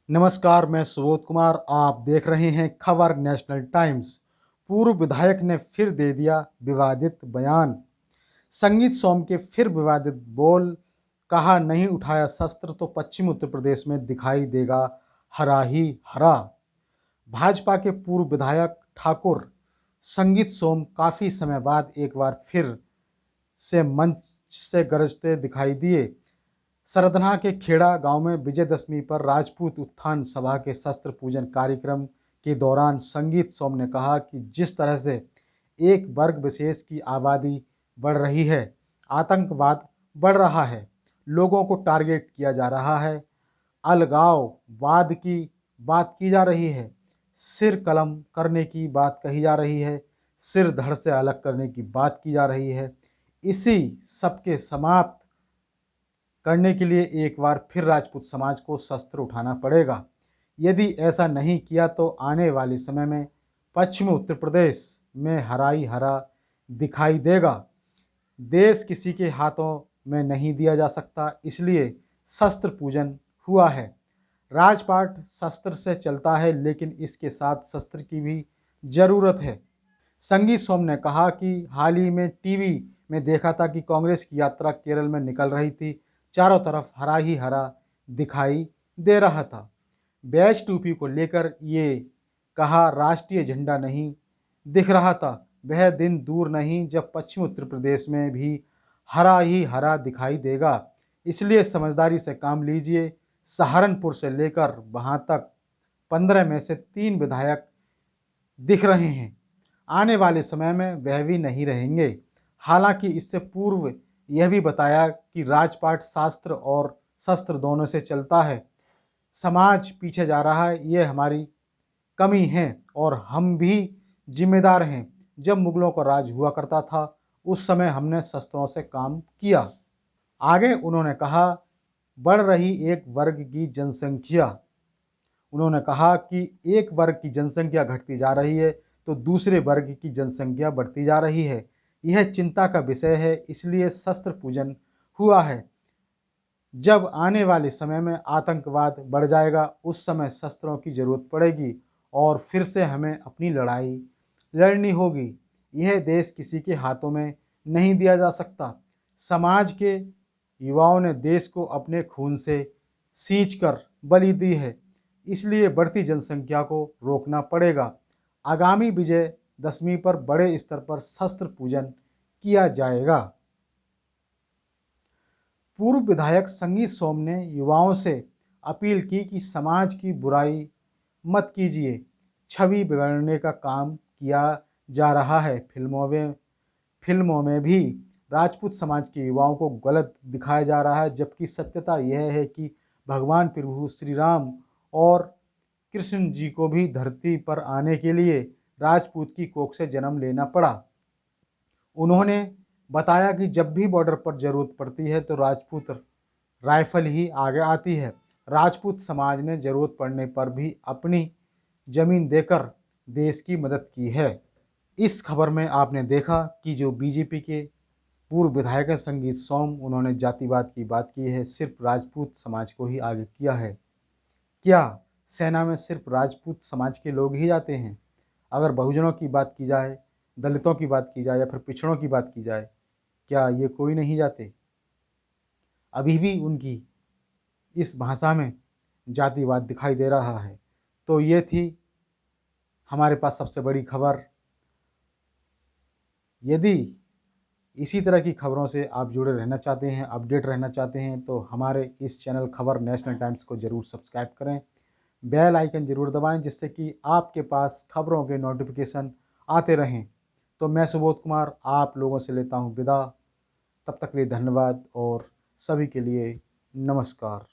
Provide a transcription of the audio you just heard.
नमस्कार, मैं सुबोध कुमार। आप देख रहे हैं खबर नेशनल टाइम्स। पूर्व विधायक ने फिर दे दिया विवादित बयान। संगीत सोम के फिर विवादित बोल। कहा, नहीं उठाया शस्त्र तो पश्चिम उत्तर प्रदेश में दिखाई देगा हरा ही हरा। भाजपा के पूर्व विधायक ठाकुर संगीत सोम काफी समय बाद एक बार फिर से मंच से गरजते दिखाई दिए। सरधना के खेड़ा गांव में विजयदशमी पर राजपूत उत्थान सभा के शस्त्र पूजन कार्यक्रम के दौरान संगीत सोम ने कहा कि जिस तरह से एक वर्ग विशेष की आबादी बढ़ रही है, आतंकवाद बढ़ रहा है, लोगों को टारगेट किया जा रहा है, अलगाववाद की बात की जा रही है, सिर कलम करने की बात कही जा रही है, सिर धड़ से अलग करने की बात की जा रही है। इसी सबके समाप्त करने के लिए एक बार फिर राजपूत समाज को शस्त्र उठाना पड़ेगा। यदि ऐसा नहीं किया तो आने वाले समय में पश्चिमी उत्तर प्रदेश में हरा ही हरा दिखाई देगा। देश किसी के हाथों में नहीं दिया जा सकता, इसलिए शस्त्र पूजन हुआ है। राजपाट शस्त्र से चलता है, लेकिन इसके साथ शस्त्र की भी जरूरत है। संगीत सोम ने कहा कि हाल ही में टीवी में देखा था कि कांग्रेस की यात्रा केरल में निकल रही थी। चारों तरफ हरा ही हरा दिखाई दे रहा था। बैच टोपी को लेकर ये कहा, राष्ट्रीय झंडा नहीं दिख रहा था। वह दिन दूर नहीं जब पश्चिम उत्तर प्रदेश में भी हरा ही हरा दिखाई देगा। इसलिए समझदारी से काम लीजिए। सहारनपुर से लेकर वहां तक 15 में से 3 विधायक दिख रहे हैं। आने वाले समय में वह भी नहीं रहेंगे। हालांकि इससे पूर्व यह भी बताया कि राजपाट शास्त्र और शस्त्र दोनों से चलता है। समाज पीछे जा रहा है, ये हमारी कमी है और हम भी जिम्मेदार हैं। जब मुगलों का राज हुआ करता था, उस समय हमने शस्त्रों से काम किया। आगे उन्होंने कहा, बढ़ रही एक वर्ग की जनसंख्या। उन्होंने कहा कि एक वर्ग की जनसंख्या घटती जा रही है तो दूसरे वर्ग की जनसंख्या बढ़ती जा रही है। यह चिंता का विषय है, इसलिए शस्त्र पूजन हुआ है। जब आने वाले समय में आतंकवाद बढ़ जाएगा, उस समय शस्त्रों की जरूरत पड़ेगी और फिर से हमें अपनी लड़ाई लड़नी होगी। यह देश किसी के हाथों में नहीं दिया जा सकता। समाज के युवाओं ने देश को अपने खून से सींचकर बलि दी है, इसलिए बढ़ती जनसंख्या को रोकना पड़ेगा। आगामी विजयदशमी पर बड़े स्तर पर शस्त्र पूजन किया जाएगा। पूर्व विधायक संगीत सोम ने युवाओं से अपील की कि समाज की बुराई मत कीजिए। छवि बिगड़ने का काम किया जा रहा है। फिल्मों में भी राजपूत समाज के युवाओं को गलत दिखाया जा रहा है, जबकि सत्यता यह है कि भगवान प्रभु श्री राम और कृष्ण जी को भी धरती पर आने के लिए राजपूत की कोख से जन्म लेना पड़ा। उन्होंने बताया कि जब भी बॉर्डर पर जरूरत पड़ती है तो राजपूत राइफल ही आगे आती है। राजपूत समाज ने जरूरत पड़ने पर भी अपनी जमीन देकर देश की मदद की है। इस खबर में आपने देखा कि जो बीजेपी के पूर्व विधायक संगीत सोम, उन्होंने जातिवाद की बात की है, सिर्फ राजपूत समाज को ही आगे किया है। क्या सेना में सिर्फ राजपूत समाज के लोग ही जाते हैं? अगर बहुजनों की बात की जाए, दलितों की बात की जाए या फिर पिछड़ों की बात की जाए, क्या ये कोई नहीं जाते? अभी भी उनकी इस भाषा में जातिवाद दिखाई दे रहा है। तो ये थी हमारे पास सबसे बड़ी खबर। यदि इसी तरह की खबरों से आप जुड़े रहना चाहते हैं, अपडेट रहना चाहते हैं, तो हमारे इस चैनल खबर नेशनल टाइम्स को ज़रूर सब्सक्राइब करें। बेल आइकन ज़रूर दबाएं, जिससे कि आपके पास खबरों के नोटिफिकेशन आते रहें। तो मैं सुबोध कुमार आप लोगों से लेता हूं विदा। तब तक के लिए धन्यवाद और सभी के लिए नमस्कार।